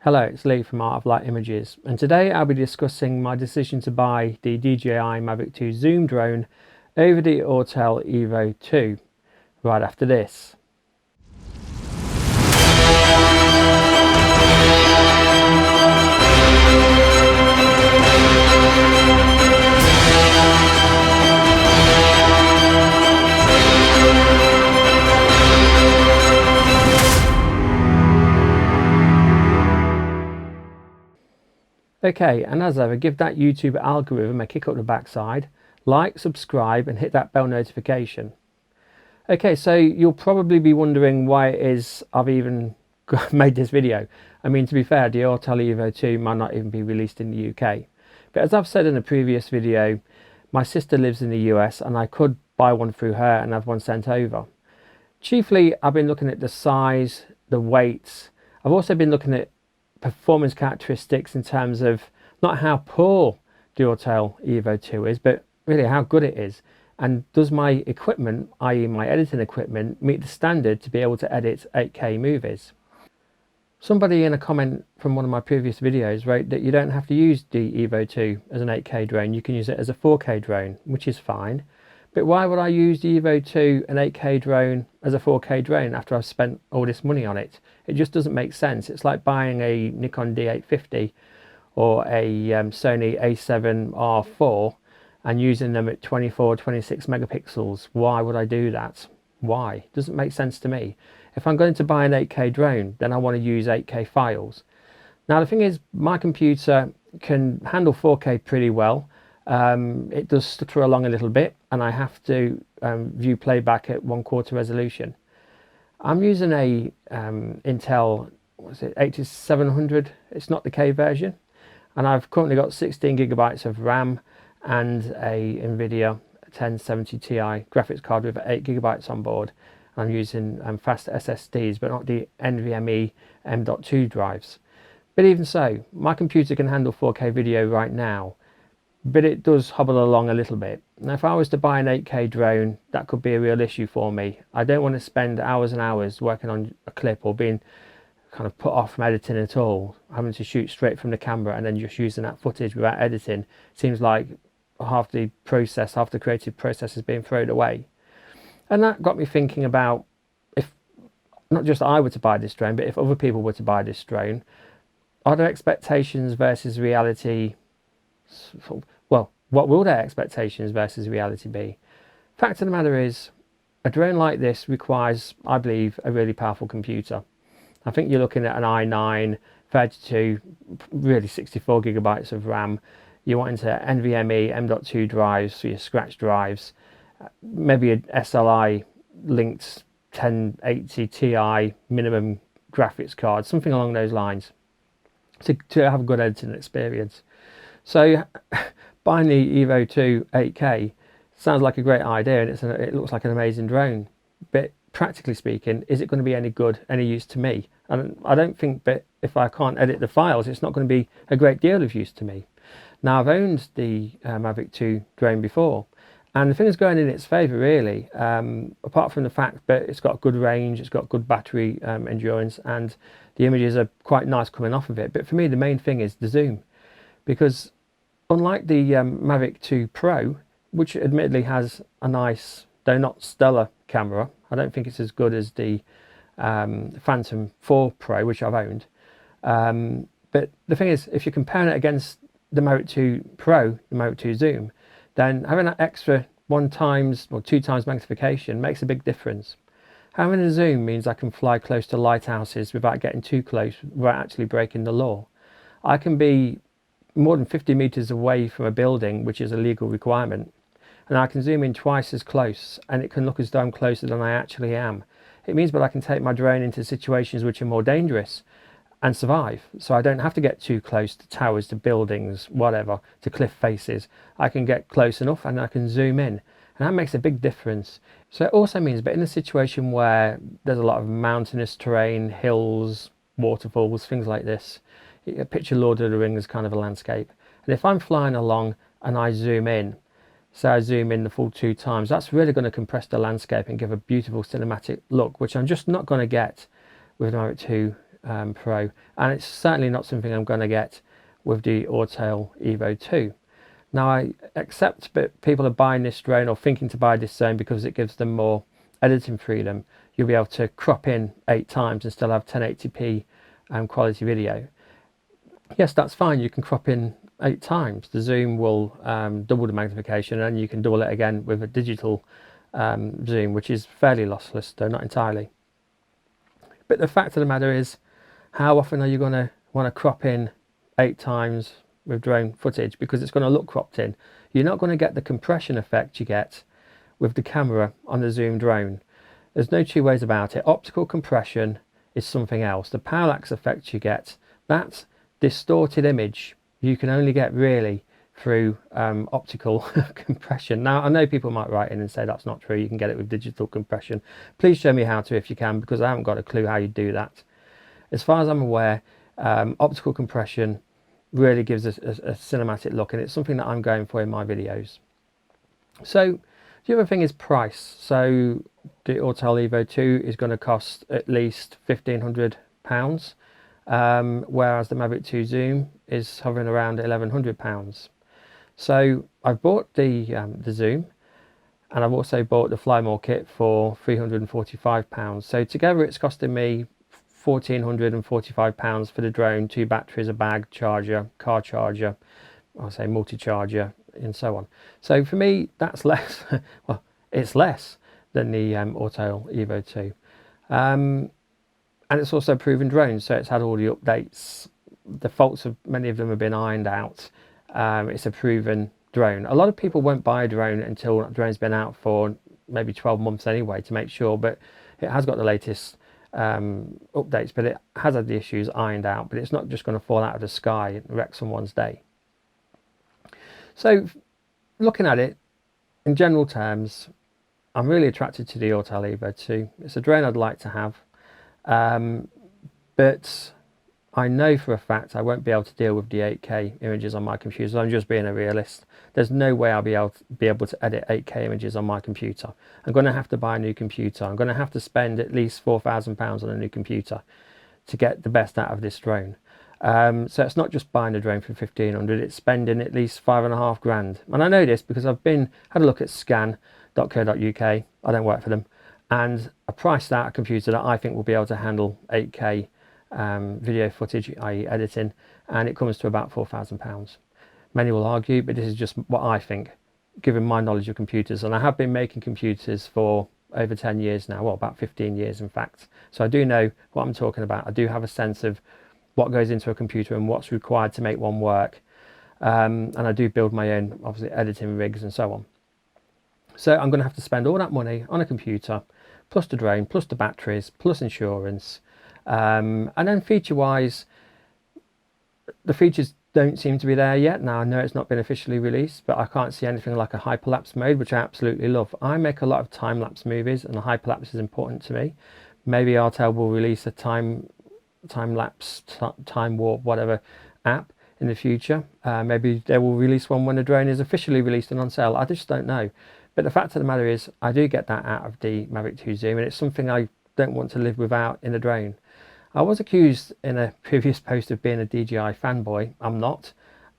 Hello, it's Lee from Art of Light Images, and today I'll be discussing my decision to buy the DJI Mavic 2 Zoom drone over the Autel Evo II right after this. Okay, and as ever, give that YouTube algorithm a kick up the backside, like, subscribe and hit that bell notification. Okay, so you'll probably be wondering why it is I've even made this video. I mean, to be fair, the Autel Evo II might not even be released in the UK. But as I've said in a previous video, my sister lives in the US and I could buy one through her and have one sent over. Chiefly, I've been looking at the size, the weight. I've also been looking at performance characteristics in terms of not how poor the Autel Evo 2 is, but really how good it is. And does my equipment, i.e. my editing equipment, meet the standard to be able to edit 8K movies? Somebody in a comment from one of my previous videos wrote that you don't have to use the Evo 2 as an 8K drone, you can use it as a 4K drone, which is fine. But why would I use the Evo 2, an 8K drone, as a 4K drone after I've spent all this money on it? It just doesn't make sense. It's like buying a Nikon D850 or a Sony A7R4 and using them at 24, 26 megapixels. Why would I do that? Why? It doesn't make sense to me. If I'm going to buy an 8K drone, then I want to use 8K files. Now the thing is, my computer can handle 4K pretty well. It does stutter along a little bit and I have to view playback at 1/4 resolution. I'm using a Intel 8700, it's not the K version, and I've currently got 16 gigabytes of RAM and a Nvidia 1070 Ti graphics card with 8 gigabytes on board. I'm using fast SSDs, but not the NVMe M.2 drives. But even so, my computer can handle 4K video right now, but it does hobble along a little bit. Now if I was to buy an 8K drone, that could be a real issue for me. I don't want to spend hours and hours working on a clip or being kind of put off from editing at all, having to shoot straight from the camera and then just using that footage without editing. Seems like half the process, half the creative process is being thrown away. And that got me thinking about, if not just I were to buy this drone, but if other people were to buy this drone, are their expectations versus reality? Well, what will their expectations versus reality be? Fact of the matter is, a drone like this requires, I believe, a really powerful computer. I think you're looking at an i9, 32, really 64 gigabytes of RAM. You're wanting to NVMe M.2 drives for your scratch drives, maybe an SLI linked 1080 Ti minimum graphics card, something along those lines, to have a good editing experience. So buying the Evo 2 8K sounds like a great idea, and it looks like an amazing drone, but practically speaking, is it going to be any good, any use to me? And I don't think, but if I can't edit the files, it's not going to be a great deal of use to me. Now I've owned the Mavic 2 drone before, and the thing is going in its favour really, apart from the fact that it's got good range, it's got good battery endurance, and the images are quite nice coming off of it. But for me the main thing is the zoom, because unlike the Mavic 2 Pro, which admittedly has a nice, though not stellar camera, I don't think it's as good as the Phantom 4 Pro, which I've owned. But the thing is, if you're comparing it against the Mavic 2 Pro, the Mavic 2 Zoom, then having that extra 1 times or 2 times magnification makes a big difference. Having a zoom means I can fly close to lighthouses without getting too close, without actually breaking the law. I can be more than 50 meters away from a building, which is a legal requirement, and I can zoom in twice as close, and it can look as though I'm closer than I actually am. It means that I can take my drone into situations which are more dangerous and survive. So I don't have to get too close to towers, to buildings, whatever, to cliff faces. I can get close enough and I can zoom in, and that makes a big difference. So it also means that in a situation where there's a lot of mountainous terrain, hills, waterfalls, things like this, picture Lord of the Rings kind of a landscape, and if I'm flying along and I zoom in, so I zoom in the full 2 times, that's really going to compress the landscape and give a beautiful cinematic look, which I'm just not going to get with the Mavic 2 Pro, and it's certainly not something I'm going to get with the Autel Evo 2. Now I accept that people are buying this drone or thinking to buy this drone because it gives them more editing freedom. You'll be able to crop in 8 times and still have 1080p quality video. Yes, that's fine, you can crop in 8 times. The zoom will double the magnification, and you can double it again with a digital zoom, which is fairly lossless, though not entirely. But the fact of the matter is, how often are you going to want to crop in 8 times with drone footage? Because it's going to look cropped in. You're not going to get the compression effect you get with the camera on the Zoom drone. There's no two ways about it. Optical compression is something else. The parallax effect you get, that distorted image, you can only get really through optical compression. Now I know people might write in and say that's not true, you can get it with digital compression. Please show me how to if you can, because I haven't got a clue how you do that. As far as I'm aware, optical compression really gives us a cinematic look, and it's something that I'm going for in my videos. So the other thing is price. So the Autel Evo 2 is going to cost at least £1,500, whereas the Mavic 2 Zoom is hovering around £1,100. So I've bought the Zoom, and I've also bought the Flymore kit for £345. So together it's costing me £1,445 for the drone, 2 batteries, a bag, charger, car charger, I'll say multi-charger, and so on. So for me, that's less. Well, it's less than the Autel Evo 2. And it's also a proven drone, so it's had all the updates. The faults of many of them have been ironed out. It's a proven drone. A lot of people won't buy a drone until that drone's been out for maybe 12 months anyway to make sure, but it has got the latest updates, but it has had the issues ironed out. But it's not just going to fall out of the sky and wreck someone's day. So looking at it in general terms, I'm really attracted to the Autel Evo 2. It's a drone I'd like to have, but I know for a fact I won't be able to deal with the 8K images on my computer. So I'm just being a realist. There's no way I'll be able to edit 8K images on my computer. I'm going to have to buy a new computer. I'm going to have to spend at least £4,000 on a new computer to get the best out of this drone. So it's not just buying a drone for 1,500, it's spending at least £5,500. And I know this because I've had a look at scan.co.uk. I don't work for them, and I priced out a computer that I think will be able to handle 8K video footage, i.e. editing, and it comes to about £4,000. Many will argue, but this is just what I think, given my knowledge of computers. And I have been making computers for over 10 years now, well, about 15 years in fact. So I do know what I'm talking about. I do have a sense of what goes into a computer and what's required to make one work. And I do build my own, obviously, editing rigs and so on. So I'm going to have to spend all that money on a computer, plus the drone, plus the batteries, plus insurance. And then feature-wise, the features don't seem to be there yet. Now I know it's not been officially released, but I can't see anything like a hyperlapse mode, which I absolutely love. I make a lot of time-lapse movies, and a hyperlapse is important to me. Maybe Autel will release a time-lapse, time warp, whatever app in the future. Maybe they will release one when the drone is officially released and on sale. I just don't know. But the fact of the matter is, I do get that out of the Mavic 2 Zoom, and it's something I don't want to live without in a drone. I was accused in a previous post of being a DJI fanboy. I'm not.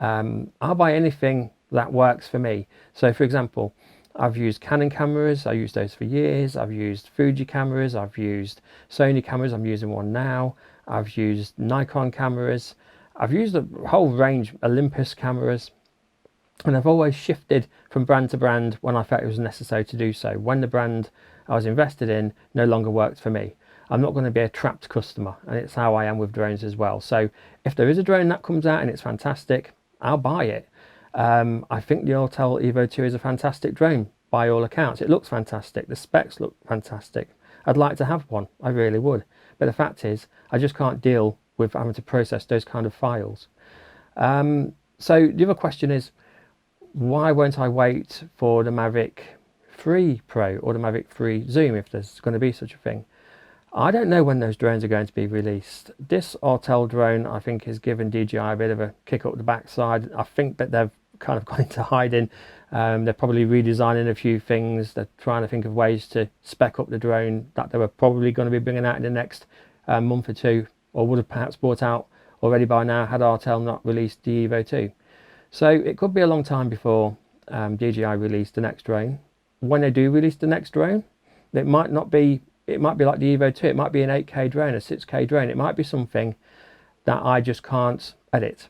I'll buy anything that works for me. So for example, I've used Canon cameras, I used those for years. I've used Fuji cameras, I've used Sony cameras, I'm using one now. I've used Nikon cameras, I've used a whole range, Olympus cameras, and I've always shifted from brand to brand when I felt it was necessary to do so. When the brand I was invested in no longer worked for me, I'm not going to be a trapped customer, and it's how I am with drones as well. So if there is a drone that comes out and it's fantastic, I'll buy it. I think the Autel Evo 2 is a fantastic drone by all accounts. It looks fantastic, the specs look fantastic. I'd like to have one, I really would. But the fact is, I just can't deal with having to process those kind of files. So the other question is, why won't I wait for the Mavic 3 Pro or the Mavic 3 Zoom, if there's going to be such a thing? I don't know when those drones are going to be released. This Autel drone, I think, has given DJI a bit of a kick up the backside. I think that they've kind of gone into hiding. They're probably redesigning a few things. They're trying to think of ways to spec up the drone that they were probably going to be bringing out in the next month or two, or would have perhaps bought out already by now had Autel not released the Evo 2. So it could be a long time before DJI release the next drone. When they do release the next drone, it might be like the Evo 2, it might be an 8K drone, a 6K drone, it might be something that I just can't edit.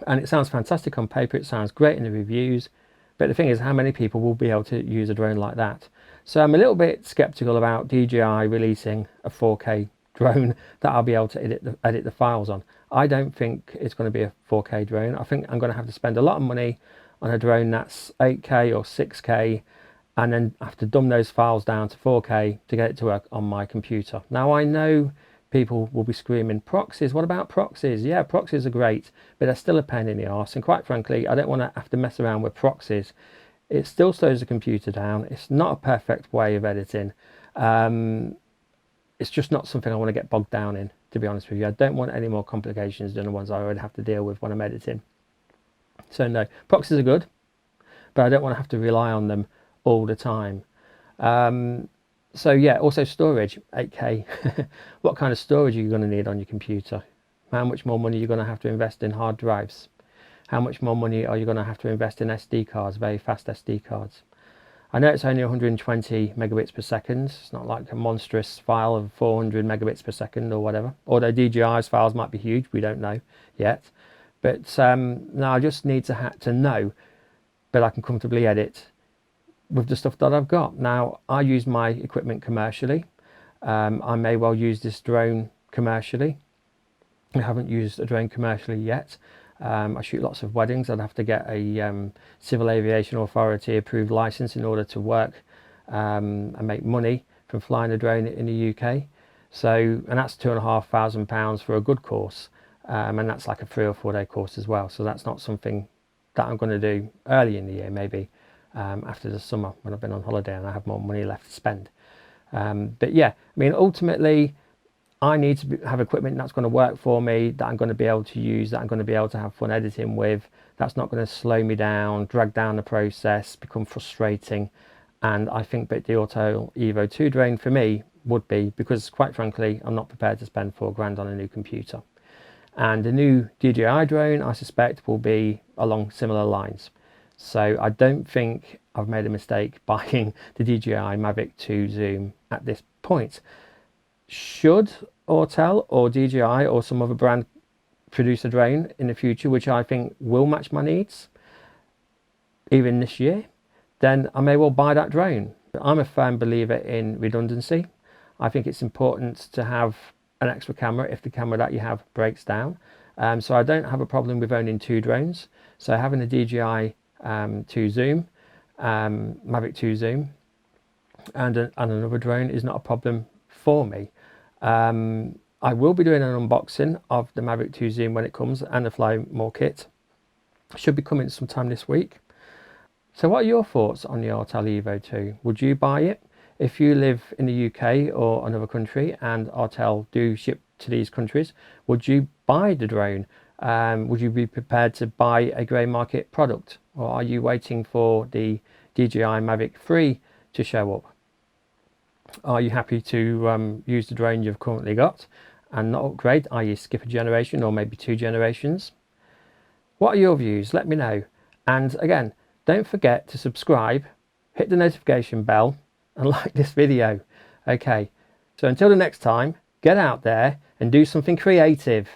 And it sounds fantastic on paper, it sounds great in the reviews, but the thing is, how many people will be able to use a drone like that? So I'm a little bit skeptical about DJI releasing a 4K drone that I'll be able to edit the files on. I don't think it's going to be a 4K drone. I think I'm going to have to spend a lot of money on a drone that's 8K or 6K, and then have to dumb those files down to 4K to get it to work on my computer. Now I know people will be screaming, proxies, what about proxies? Yeah, proxies are great, but they're still a pain in the arse, and quite frankly I don't want to have to mess around with proxies. It still slows the computer down. It's not a perfect way of editing. It's just not something I want to get bogged down in, to be honest with you. I don't want any more complications than the ones I already have to deal with when I'm editing. So no, proxies are good, but I don't want to have to rely on them all the time. So yeah, also storage, 8K. What kind of storage are you going to need on your computer? How much more money are you going to have to invest in hard drives? How much more money are you going to have to invest in SD cards, very fast SD cards? I know it's only 120 megabits per second. It's not like a monstrous file of 400 megabits per second or whatever. Although DJI's files might be huge, we don't know yet. But no, I just need to know that I can comfortably edit with the stuff that I've got. Now, I use my equipment commercially. I may well use this drone commercially. I haven't used a drone commercially yet. I shoot lots of weddings. I'd have to get a Civil Aviation Authority approved license in order to work and make money from flying a drone in the UK. So, and that's £2,500 for a good course, and that's like a 3 or 4 day course as well. So that's not something that I'm going to do early in the year, maybe after the summer when I've been on holiday and I have more money left to spend. But yeah, I mean, ultimately, I need to have equipment that's going to work for me, that I'm going to be able to use, that I'm going to be able to have fun editing with, that's not going to slow me down, drag down the process, become frustrating. And I think that the Autel Evo 2 drone for me would be, because quite frankly, I'm not prepared to spend £4 on a new computer. And the new DJI drone, I suspect, will be along similar lines. So I don't think I've made a mistake buying the DJI Mavic 2 Zoom at this point. Should Autel or DJI or some other brand produce a drone in the future which I think will match my needs, even this year, then I may well buy that drone. I'm a firm believer in redundancy. I think it's important to have an extra camera if the camera that you have breaks down. So I don't have a problem with owning 2 drones. So having a DJI 2 Zoom, Mavic 2 Zoom, and another drone is not a problem for me. I will be doing an unboxing of the Mavic 2 Zoom when it comes, and the Fly More kit. Should be coming sometime this week. So what are your thoughts on the Autel Evo 2? Would you buy it? If you live in the UK or another country and Autel do ship to these countries, would you buy the drone? Would you be prepared to buy a grey market product? Or are you waiting for the DJI Mavic 3 to show up? Are you happy to use the drone you've currently got and not upgrade, i.e. skip a generation or maybe 2 generations? What are your views? Let me know. And again, don't forget to subscribe, hit the notification bell and like this video. Okay, so until the next time, get out there and do something creative.